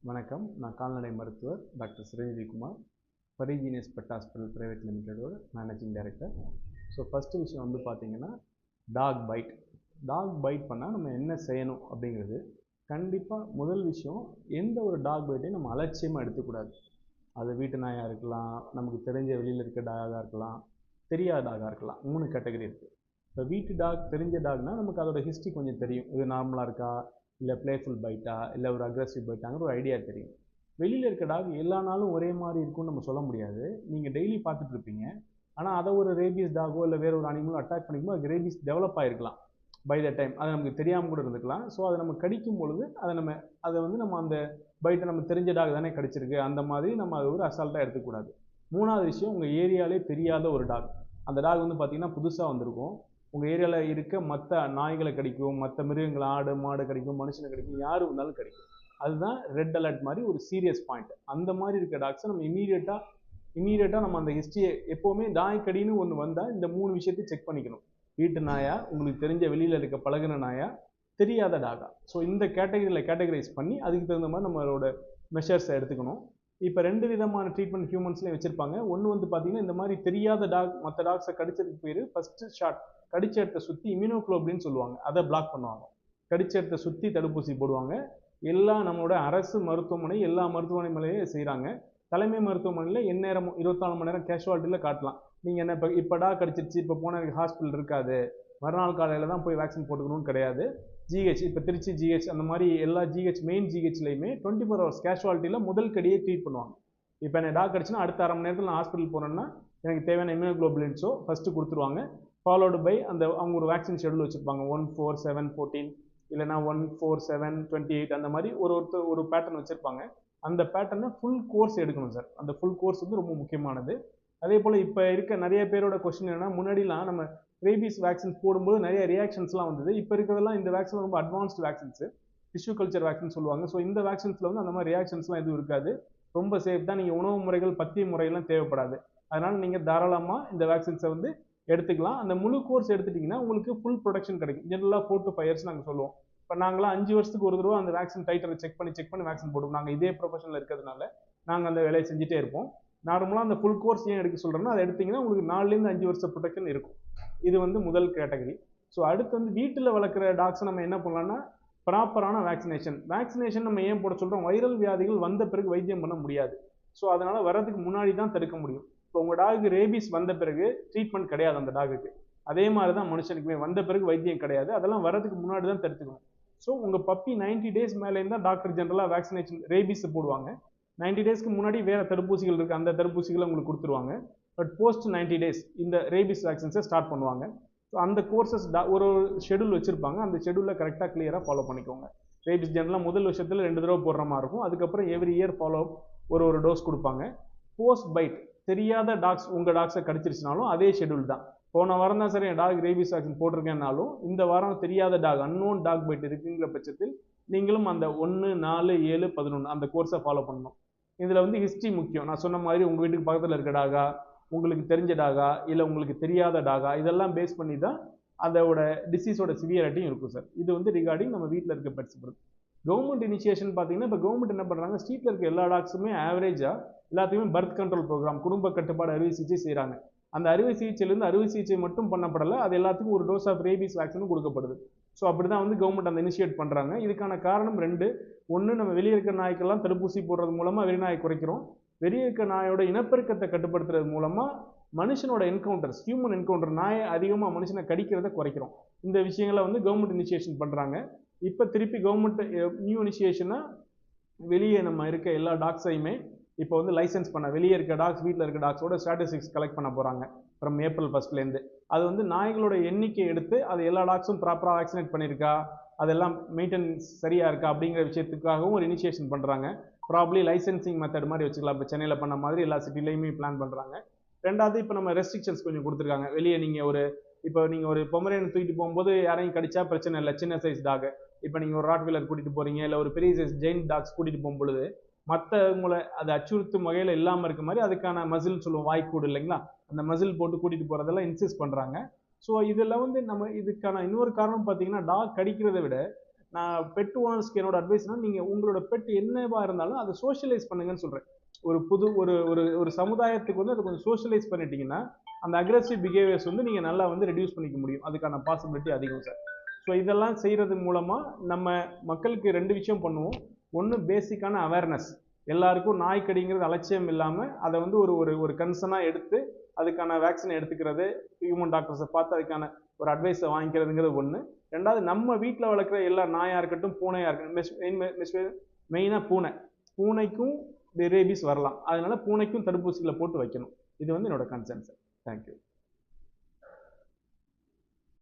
வணக்கம். நான் கால்நடை மருத்துவர் டாக்டர் சிரஞ்சீவி குமார், பரிஜீனியஸ் பெட் ஹாஸ்பிட்டல் பிரைவேட் லிமிடெடோட மேனேஜிங் டைரக்டர். ஸோ ஃபஸ்ட்டு விஷயம் வந்து பார்த்தீங்கன்னா டாக் பைட். டாக் பைட் பண்ணால் நம்ம என்ன செய்யணும் அப்படிங்கிறது கண்டிப்பாக முதல் விஷயம், எந்த ஒரு டாக் பைட்டையும் நம்ம அலட்சியமாக எடுத்துக்கூடாது. அது வீட்டு நாயாக இருக்கலாம், நமக்கு தெரிஞ்ச வெளியில் இருக்க டாகாக இருக்கலாம், தெரியாத டாகாக இருக்கலாம். 3 கேட்டகரி இருக்குது. இப்போ வீட்டு டாக், தெரிஞ்ச டாக்னால் நமக்கு அதோட ஹிஸ்ட்ரி கொஞ்சம் தெரியும். இது நார்மலாக இருக்கா, இல்லை பிளேஃபுல் பைட்டா, இல்லை ஒரு அக்ரெசிவ் பைட்டாங்கிற ஒரு ஐடியா தெரியும். வெளியில் இருக்க டாக் எல்லா நாளும் ஒரே மாதிரி இருக்கும்னு நம்ம சொல்ல முடியாது. நீங்கள் டெய்லி பார்த்துட்டு இருப்பீங்க, ஆனால் அதை ஒரு ரேபிஸ் டாகோ இல்லை வேற ஒரு அனிமலோ அட்டாக் பண்ணிக்கும்போது அதுக்கு ரேபிஸ் டெவலப் ஆகிருக்கலாம் பை த டைம். அது நமக்கு தெரியாமல் கூட இருந்துக்கலாம். ஸோ அதை நம்ம கடிக்கும் பொழுது அதை வந்து நம்ம அந்த பைட்டை நம்ம தெரிஞ்ச டாக் தானே கடிச்சிருக்கு, அந்த மாதிரி நம்ம அதை ஒரு அசால்ட்டாக எடுத்துக்கூடாது. 3வது விஷயம், உங்கள் ஏரியாலே தெரியாத ஒரு டாக். அந்த டாக் வந்து பார்த்தீங்கன்னா புதுசாக வந்திருக்கும். உங்கள் ஏரியாவில் இருக்க மற்ற நாய்களை கடிக்கும், மற்ற மிருகங்களை, ஆடு மாடு கடிக்கும், மனுஷனை கடிக்கும், யார் வந்தாலும் கடிக்கும். அதுதான் ரெட் அலர்ட் மாதிரி ஒரு சீரியஸ் பாயிண்ட். அந்த மாதிரி இருக்க டாக்ஸை நம்ம இமீடியட்டாக நம்ம அந்த ஹிஸ்ட்ரியை எப்போவுமே நாய்க்கடின்னு ஒன்று வந்தால் இந்த 3 விஷயத்தையும் செக் பண்ணிக்கணும். வீட்டு நாயா, உங்களுக்கு தெரிஞ்ச வெளியில் இருக்க பழகுன நாயா, தெரியாத டாகா. ஸோ இந்த கேட்டகரைஸ் பண்ணி அதுக்கு தகுந்த மாதிரி நம்மளோட மெஷர்ஸை எடுத்துக்கணும். இப்போ 2 விதமான ட்ரீட்மெண்ட் ஹியூமன்ஸ்லேயும் வச்சுருப்பாங்க. ஒன்று வந்து பார்த்தீங்கன்னா இந்த மாதிரி தெரியாத டாக் மற்ற டாக்ஸை கடிச்சதுக்கு பேர் ஃபஸ்ட்டு ஷாட், கடிச்ச இடத்த சுற்றி இம்யூனோகுளோபின் சொல்லுவாங்க, அதை பிளாக் பண்ணுவாங்க. கடிச்ச இடத்த சுற்றி தடுப்பூசி போடுவாங்க. நம்மளோட அரசு மருத்துவமனை எல்லா மருத்துவமனையிலையும் செய்கிறாங்க. தலைமை மருத்துவமனையில் எந்நேரமும் 24 மணி நேரம் கேஷுவாலிட்டியில் காட்டலாம். நீங்கள் என்ன இப்போ டாக் கடிச்சிருச்சு, இப்போ போன ஹாஸ்பிட்டல் இருக்காது, மறுநாள் காலையில் தான் போய் வேக்சின் போட்டுக்கணும்னு கிடையாது. ஜிஹெச், இப்போ திருச்சி ஜிஹெச், அந்த மாதிரி எல்லா ஜிஹெச் மெயின் ஜிஹெச்லையுமே 24 ஹவர்ஸ் கேஷுவாலிட்டியில் முதல் கடியே ட்ரீட் பண்ணுவாங்க. இப்போ என்ன டாக் கடிச்சுன்னா அடுத்த அரை மணி நேரத்தில் நான் ஹாஸ்பிட்டல் போகிறேன்னா எனக்கு தேவையான இம்யூனோகுளோபுலின்ஸோ ஃபஸ்ட்டு கொடுத்துருவாங்க. ஃபாலோடு பை அவங்க ஒரு வேக்சின் ஷெடியூல் வச்சுருப்பாங்க. 1, 4, 7, 14 இல்லைனா 1, 4, 7, 28 அந்த மாதிரி ஒரு பேட்டர்ன் வச்சுருப்பாங்க. அந்த பேட்டர்னை ஃபுல் கோர்ஸ் எடுக்கணும் சார். அந்த ஃபுல் கோர்ஸ் வந்து ரொம்ப முக்கியமானது. அதே போல் இப்போ இருக்க நிறைய பேரோட கொஸ்டின் என்னன்னா, முன்னாடிலாம் நம்ம ரேபீஸ் வேக்சின்ஸ் போடும்போது நிறைய ரியாக்ஷன்ஸ்லாம் வந்தது. இப்போ இருக்கிறதெல்லாம் இந்த வேக்சின் ரொம்ப advanced vaccines, tissue culture vaccine சொல்லுவாங்க. ஸோ இந்த வேக்சின்ஸில் வந்து அந்த மாதிரி ரியாக்ஷன்ஸ்லாம் எதுவும் இருக்காது. ரொம்ப சேஃப் தான். நீங்கள் உணவு முறைகள், பத்திய முறைகள்லாம் தேவைப்படாது. அதனால் நீங்கள் தாராளமாக இந்த வேக்சின்ஸை வந்து எடுத்துக்கலாம். அந்த முழு கோர்ஸ் எடுத்துட்டிங்கன்னா உங்களுக்கு ஃபுல் ப்ரொடெக்ஷன் கிடைக்கும். ஜென்ரலாக 4 to 5 இயர்ஸ் நாங்கள் சொல்லுவோம். இப்போ நாங்களாம் 5 வருஷத்துக்கு ஒரு தடவை அந்த வேக்சின் டைட்டரை செக் பண்ணி வேக்சின் போடுவோம். நாங்கள் இதே ப்ரொஃபஷனில் இருக்கிறதுனால நாங்கள் அந்த வேலையை செஞ்சுட்டே இருப்போம். நார்மலாக அந்த ஃபுல் கோர்ஸ் ஏன் எடுக்க சொல்கிறோம்னா, அதை எடுத்திங்கன்னா உங்களுக்கு 4லேருந்து 5 வருஷம் ப்ரொடெக்ஷன் இருக்கும். இது வந்து முதல் கேட்டகரி. ஸோ அடுத்து வந்து வீட்டில் வளர்க்குற டாக்ஸை நம்ம என்ன பண்ணலாம்னா, ப்ராப்பரான வேக்சினேஷன் நம்ம ஏன் போட சொல்கிறோம், வைரல் வியாதிகள் வந்த பிறகு வைத்தியம் பண்ண முடியாது. ஸோ அதனால் வரதுக்கு முன்னாடி தான் தடுக்க முடியும். இப்போ உங்கள் டாகுக்கு ரேபீஸ் வந்த பிறகு ட்ரீட்மெண்ட் கிடையாது அந்த டாகுக்கு. அதே மாதிரி தான் மனுஷனுக்குமே வந்த பிறகு வைத்தியம் கிடையாது. அதெல்லாம் வரதுக்கு முன்னாடி தான் தடுத்துக்கணும். ஸோ உங்கள் பப்பி 90 டேஸ் மேலே இருந்தால் டாக்டர் ஜென்ரலாக வேக்சினேஷன் ரேபீஸ் போடுவாங்க. 90 டேஸ்க்கு முன்னாடி வேறு தடுப்பூசிகள் இருக்குது, அந்த தடுப்பூசிகளை உங்களுக்கு கொடுத்துருவாங்க. பட் போஸ்ட் 90 டேஸ் இந்த ரேபீஸ் வேக்சின்ஸை ஸ்டார்ட் பண்ணுவாங்க. ஸோ அந்த கோர்சஸ் ஒரு ஷெடியூல் வச்சுருப்பாங்க. அந்த ஷெடியூலில் கரெக்டாக கிளியராக ஃபாலோ பண்ணிக்கோங்க. ரேபீஸ் ஜென்ரலாக முதல் வருஷத்தில் 2 தடவை போடுற மாதிரி இருக்கும். அதுக்கப்புறம் எவ்ரி இயர் ஃபாலோ ஒரு டோஸ் கொடுப்பாங்க. போஸ்ட் பைட், தெரியாத டாக்ஸ் உங்கள் டாக்ஸை கடிச்சிருச்சுனாலும் அதே ஷெடியூல் தான். போன வாரம் தான் சரி என் டாக் ரேபீஸ் வேக்சின் போட்டிருக்கேன்னாலும் இந்த வாரம் தெரியாத டாக், அன்னோன் டாக் பைட் இருக்குங்கிற பட்சத்தில் நீங்களும் அந்த 1, 4, 7, 11 அந்த கோர்ஸை ஃபாலோ பண்ணணும். இதில் வந்து ஹிஸ்ட்ரி முக்கியம். நான் சொன்ன மாதிரி உங்கள் வீட்டுக்கு பக்கத்தில் இருக்க டாகா, உங்களுக்கு தெரிஞ்ச டாகா, இல்லை உங்களுக்கு தெரியாத டாகா, இதெல்லாம் பேஸ் பண்ணி தான் அதோட டிசீஸோட சிவியரிட்டியும் இருக்கும் சார். இது வந்து ரிகார்டிங் நம்ம வீட்டில் இருக்க பெட்ஸ் பொறுத்து. கவர்மெண்ட் இனிஷியேஷன் பார்த்தீங்கன்னா, இப்போ கவர்மெண்ட் என்ன பண்ணுறாங்க, ஸ்ட்ரீட்டில் இருக்க எல்லா டாக்ஸுமே ஆவரேஜாக எல்லாத்தையுமே பர்த் கண்ட்ரோல் ப்ரோக்ராம், குடும்ப கட்டுப்பாடு அறுவை சிகிச்சை செய்கிறாங்க. அந்த அறுவை சிகிச்சையிலேருந்து அறுவை சிகிச்சை மட்டும் பண்ணப்படலை, அது எல்லாத்துக்கும் ஒரு டோஸ் ஆஃப் ரேபீஸ் வேக்சினும் கொடுக்கப்படுது. ஸோ அப்படி தான் வந்து கவர்மெண்ட் அந்த இனிஷியேட் பண்ணுறாங்க. இதுக்கான காரணம் 2. ஒன்று, நம்ம வெளியே இருக்கிற நாய்க்கெல்லாம் தடுப்பூசி போடுறது மூலமாக வெறிநாயை குறைக்கிறோம். வெளியே இருக்க நாயோட இனப்பெருக்கத்தை கட்டுப்படுத்துறது மூலமாக மனுஷனோட என்கவுண்டர்ஸ், ஹியூமன் என்கவுண்டர், நாயை அதிகமாக மனுஷனை கடிக்கிறத குறைக்கிறோம். இந்த விஷயங்களை வந்து கவர்மெண்ட் இனிஷியேஷன் பண்ணுறாங்க. இப்போ திருப்பி கவர்மெண்ட் நியூ இனிஷியேஷனாக வெளியே நம்ம இருக்க எல்லா டாக்ஸையுமே இப்போ வந்து லைசன்ஸ் பண்ண, வெளியே இருக்க டாக்ஸ், வீட்டில் இருக்க டாக்ஸோட ஸ்டாட்டிஸ்டிக்ஸ் கலெக்ட் பண்ண போகிறாங்க ஃப்ரம் April 1 அது வந்து நாய்களோட எண்ணிக்கை எடுத்து அது எல்லா டாக்ஸும் ப்ராப்பராக வேக்சினேட் பண்ணியிருக்கா, அதெல்லாம் மெயின்டெனன்ஸ் சரியாக இருக்கா அப்படிங்கிற விஷயத்துக்காகவும் ஒரு இனிஷியேஷன் பண்ணுறாங்க. ப்ராப்ளி லைசன்சிங் மெத்தட் மாதிரி வச்சுக்கலாம். இப்போ சென்னையில் பண்ண மாதிரி எல்லா சிட்டிலையுமே பிளான் பண்ணுறாங்க. 2வது, இப்போ நம்ம ரெஸ்ட்ரிக்ஷன்ஸ் கொஞ்சம் கொடுத்துருக்காங்க. வெளியே நீங்கள் ஒரு பொமரேனை தூக்கிட்டு போகும்போது யாரையும் கடிச்சா பிரச்சனை இல்லை, சின்ன சைஸ் டாக். இப்போ நீங்கள் ஒரு ராட்வீலர் கூட்டிகிட்டு போகிறீங்க, இல்லை ஒரு பெரிய சைஸ் ஜெயின் டாக்ஸ் கூட்டிகிட்டு போகும்பொழுது மற்றவங்களை அது அச்சுறுத்தும் வகையில் இல்லாமல் இருக்க மாதிரி அதுக்கான மசில் சொல்லுவோம், வாய்க்கூடு இல்லைங்களா, அந்த மசில் போட்டு கூட்டிகிட்டு போகிறதெல்லாம் இன்சிஸ்ட் பண்ணுறாங்க. ஸோ இதில் வந்து நம்ம இதுக்கான இன்னொரு காரணம் பார்த்தீங்கன்னா, டாக் கடிக்கிறத விட நான் பெட் ஓனர்ஸ்க்கு என்னோட அட்வைஸ்னா, நீங்கள் உங்களோட பெட் என்னவா இருந்தாலும் அதை சோஷியலைஸ் பண்ணுங்கன்னு சொல்கிறேன். ஒரு புது ஒரு ஒரு ஒரு சமுதாயத்துக்கு வந்து அதை கொஞ்சம் சோஷியலைஸ் பண்ணிட்டீங்கன்னா அந்த அக்ரெசிவ் பிஹேவியர்ஸ் வந்து நீங்கள் நல்லா வந்து ரெடியூஸ் பண்ணிக்க முடியும். அதுக்கான பாசிபிலிட்டி அதிகம் சார். ஸோ இதெல்லாம் செய்கிறது மூலமாக நம்ம மக்களுக்கு 2 விஷயம் பண்ணுவோம். ஒன்று பேசிக்கான அவேர்னஸ், எல்லாருக்கும் நாய்க்கடிங்கிறது அலட்சியம் இல்லாமல் அதை வந்து ஒரு ஒரு ஒரு கன்சர்னாக எடுத்து அதுக்கான வேக்சினை எடுத்துக்கிறது, ஹியூமன் டாக்டர்ஸை பார்த்து அதுக்கான ஒரு அட்வைஸை வாங்கிக்கிறதுங்கிறது ஒன்று. ரெண்டாவது, நம்ம வீட்டில் வளர்க்குற எல்லா நாயாக இருக்கட்டும் பூனையாக இருக்கட்டும், மெயினாக பூனைக்கும் ரேபிஸ் வரலாம். அதனால பூனைக்கும் தடுப்பூசிகளை போட்டு வைக்கணும். இது வந்து என்னோட கன்சர்ன் சார். தேங்க்யூ.